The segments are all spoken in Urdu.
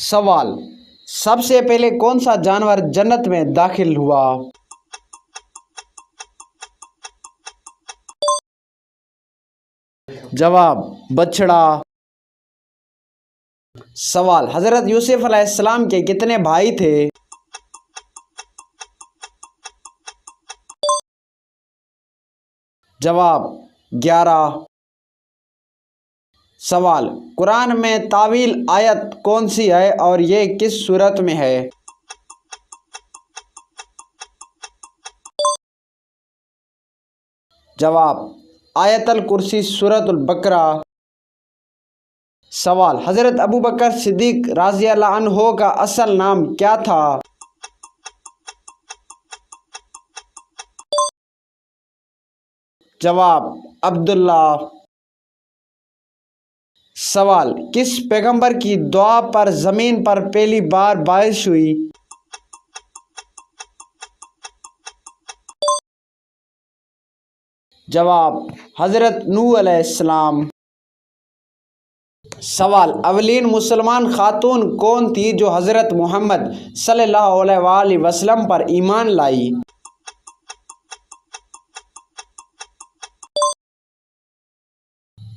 سوال: سب سے پہلے کون سا جانور جنت میں داخل ہوا؟ جواب: بچڑا۔ سوال: حضرت یوسف علیہ السلام کے کتنے بھائی تھے؟ جواب: 11۔ سوال: قرآن میں طویل آیت کون سی ہے اور یہ کس سورت میں ہے؟ جواب: آیت الکرسی، سورۃ البقرہ۔ سوال: حضرت ابوبکر صدیق رضی اللہ عنہ کا اصل نام کیا تھا؟ جواب: عبداللہ۔ سوال: کس پیغمبر کی دعا پر زمین پر پہلی بار بارش ہوئی؟ جواب: حضرت نوح علیہ السلام۔ سوال: اولین مسلمان خاتون کون تھی جو حضرت محمد صلی اللہ علیہ وآلہ وسلم پر ایمان لائی؟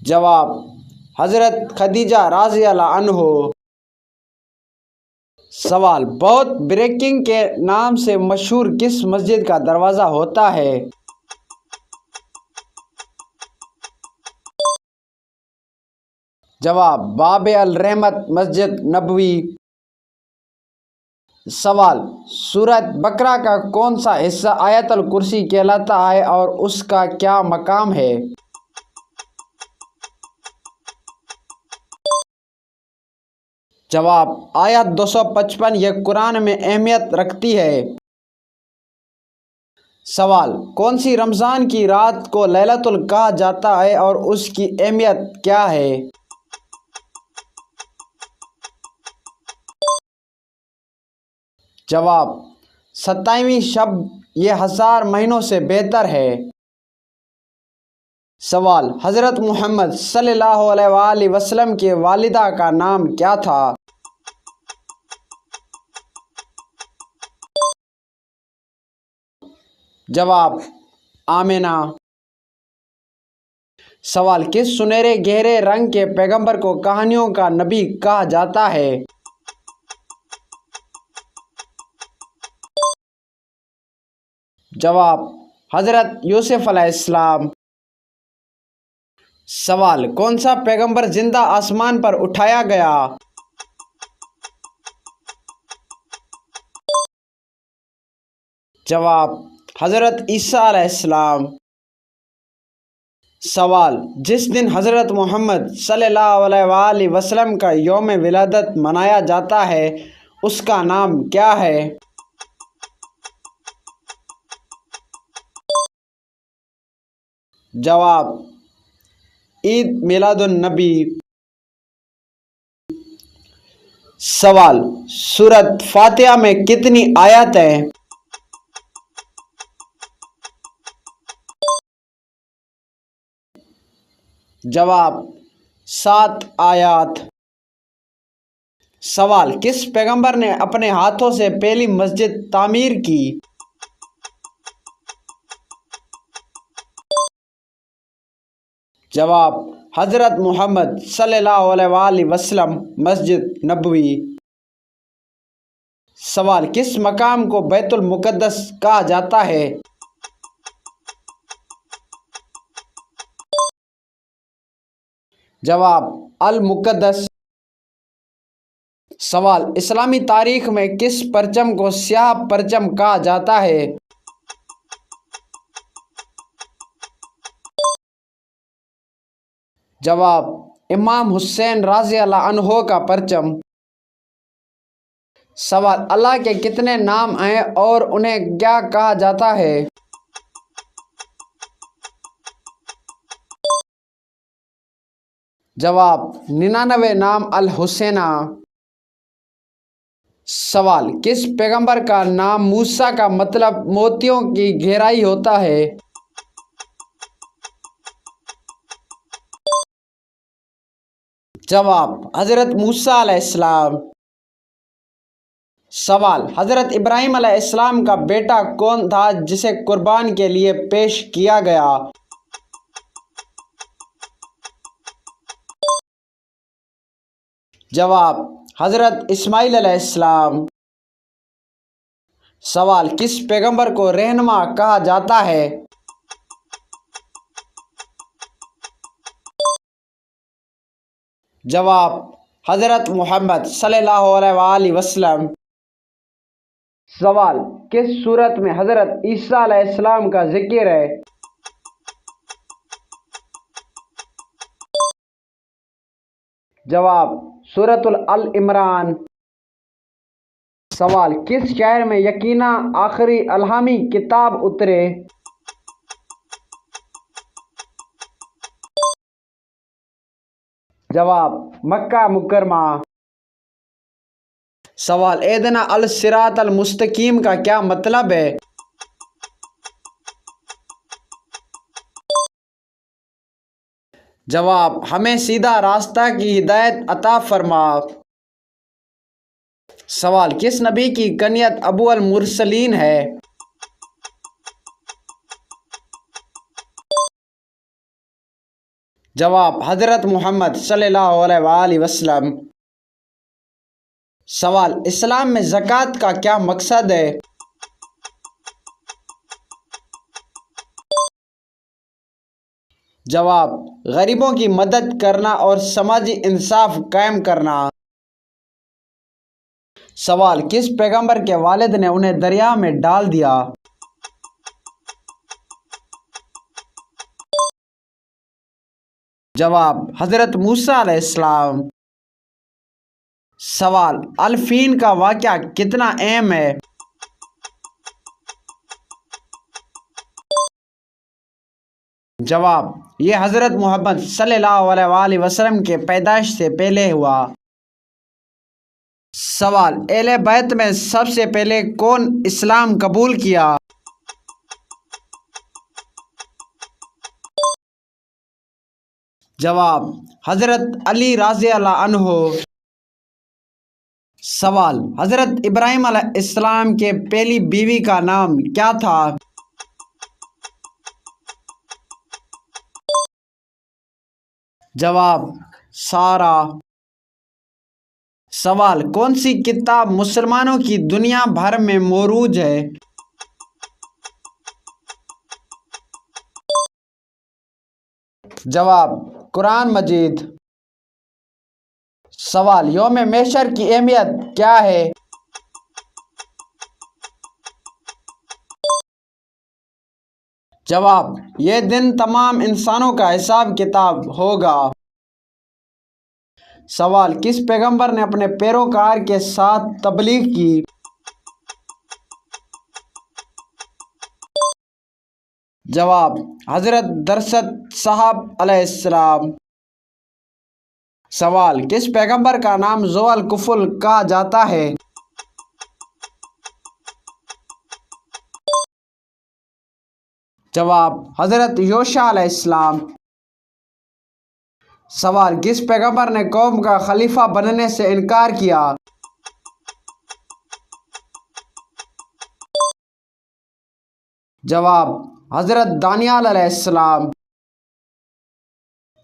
جواب: حضرت خدیجہ رضی اللہ عنہ۔ سوال: بہت بریکنگ کے نام سے مشہور کس مسجد کا دروازہ ہوتا ہے؟ جواب: باب الرحمت، مسجد نبوی۔ سوال: سورۃ بقرہ کا کون سا حصہ آیت الکرسی کہلاتا ہے اور اس کا کیا مقام ہے؟ جواب: آیت 255، یہ قرآن میں اہمیت رکھتی ہے۔ سوال: کون سی رمضان کی رات کو لیلۃ القدر کہا جاتا ہے اور اس کی اہمیت کیا ہے؟ جواب: 27ویں شب، یہ 1000 مہینوں سے بہتر ہے۔ سوال: حضرت محمد صلی اللہ علیہ وآلہ وسلم کی والدہ کا نام کیا تھا؟ جواب: آمنہ۔ سوال: کس سنہرے گہرے رنگ کے پیغمبر کو کہانیوں کا نبی کہا جاتا ہے؟ جواب: حضرت یوسف علیہ السلام۔ سوال: کون سا پیغمبر زندہ آسمان پر اٹھایا گیا؟ جواب: حضرت عیسیٰ علیہ السلام۔ سوال: جس دن حضرت محمد صلی اللہ علیہ وآلہ وسلم کا یوم ولادت منایا جاتا ہے اس کا نام کیا ہے؟ جواب: عید میلاد النبی۔ سوال: سورۃ فاتحہ میں کتنی آیات ہیں؟ جواب: 7 آیات۔ سوال: کس پیغمبر نے اپنے ہاتھوں سے پہلی مسجد تعمیر کی؟ جواب: حضرت محمد صلی اللہ علیہ وآلہ وسلم، مسجد نبوی۔ سوال: کس مقام کو بیت المقدس کہا جاتا ہے؟ جواب: المقدس۔ سوال: اسلامی تاریخ میں کس پرچم کو سیاہ پرچم کہا جاتا ہے؟ جواب: امام حسین رضی اللہ عنہ کا پرچم۔ سوال: اللہ کے کتنے نام ہیں اور انہیں کیا کہا جاتا ہے؟ جواب: 99 نام الحسنی۔ سوال: کس پیغمبر کا نام موسیٰ کا مطلب موتیوں کی گہرائی ہوتا ہے؟ جواب: حضرت موسیٰ علیہ السلام۔ سوال: حضرت ابراہیم علیہ السلام کا بیٹا کون تھا جسے قربان کے لیے پیش کیا گیا؟ جواب: حضرت اسماعیل علیہ السلام۔ سوال: کس پیغمبر کو رہنما کہا جاتا ہے؟ جواب: حضرت محمد صلی اللہ علیہ وآلہ وسلم۔ سوال: کس سورت میں حضرت عیسیٰ علیہ السلام کا ذکر ہے؟ جواب: سورۃ آل عمران۔ سوال: کس شہر میں یقینا آخری الہامی کتاب اترے؟ جواب: مکہ مکرمہ۔ سوال: اہدنا الصراط المستقیم کا کیا مطلب ہے؟ جواب: ہمیں سیدھا راستہ کی ہدایت عطا فرما۔ سوال: کس نبی کی کنیت ابو المرسلین ہے؟ جواب: حضرت محمد صلی اللہ علیہ وآلہ وسلم۔ سوال: اسلام میں زکوٰۃ کا کیا مقصد ہے؟ جواب: غریبوں کی مدد کرنا اور سماجی انصاف قائم کرنا۔ سوال: کس پیغمبر کے والد نے انہیں دریا میں ڈال دیا؟ جواب: حضرت موسیٰ علیہ السلام۔ سوال: الفین کا واقعہ کتنا اہم ہے؟ جواب: یہ حضرت محمد صلی اللہ علیہ وآلہ وسلم کے پیدائش سے پہلے ہوا۔ سوال: اہل بیت میں سب سے پہلے کون اسلام قبول کیا؟ جواب: حضرت علی رضی اللہ عنہ۔ سوال: حضرت ابراہیم علیہ السلام کے پہلی بیوی کا نام کیا تھا؟ جواب: سارہ۔ سوال: کون سی کتاب مسلمانوں کی دنیا بھر میں مروج ہے؟ جواب: قرآن مجید۔ سوال: یوم محشر کی اہمیت کیا ہے؟ جواب: یہ دن تمام انسانوں کا حساب کتاب ہوگا۔ سوال: کس پیغمبر نے اپنے پیروکار کے ساتھ تبلیغ کی؟ جواب: حضرت درست صاحب علیہ السلام۔ سوال: کس پیغمبر کا نام ذو الکفل کہا جاتا ہے؟ جواب: حضرت یوشع علیہ السلام۔ سوال: کس پیغمبر نے قوم کا خلیفہ بننے سے انکار کیا؟ جواب: حضرت دانیال علیہ السلام۔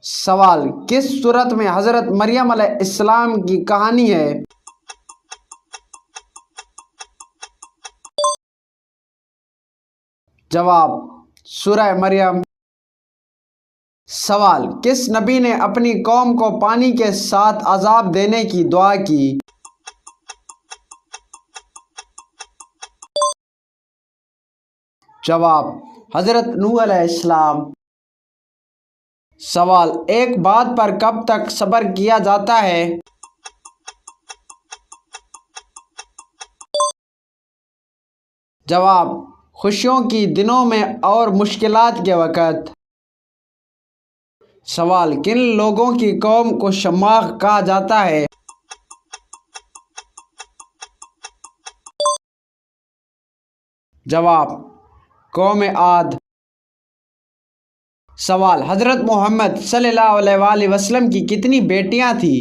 سوال: کس سورت میں حضرت مریم علیہ السلام کی کہانی ہے؟ جواب: سورہ مریم۔ سوال: کس نبی نے اپنی قوم کو پانی کے ساتھ عذاب دینے کی دعا کی؟ جواب: حضرت نوح علیہ السلام۔ سوال: ایک بات پر کب تک صبر کیا جاتا ہے؟ جواب: خوشیوں کی دنوں میں اور مشکلات کے وقت۔ سوال: کن لوگوں کی قوم کو شماغ کہا جاتا ہے؟ جواب: قوم عاد۔ سوال: حضرت محمد صلی اللہ علیہ وآلہ وسلم کی کتنی بیٹیاں تھیں؟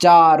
4।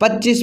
25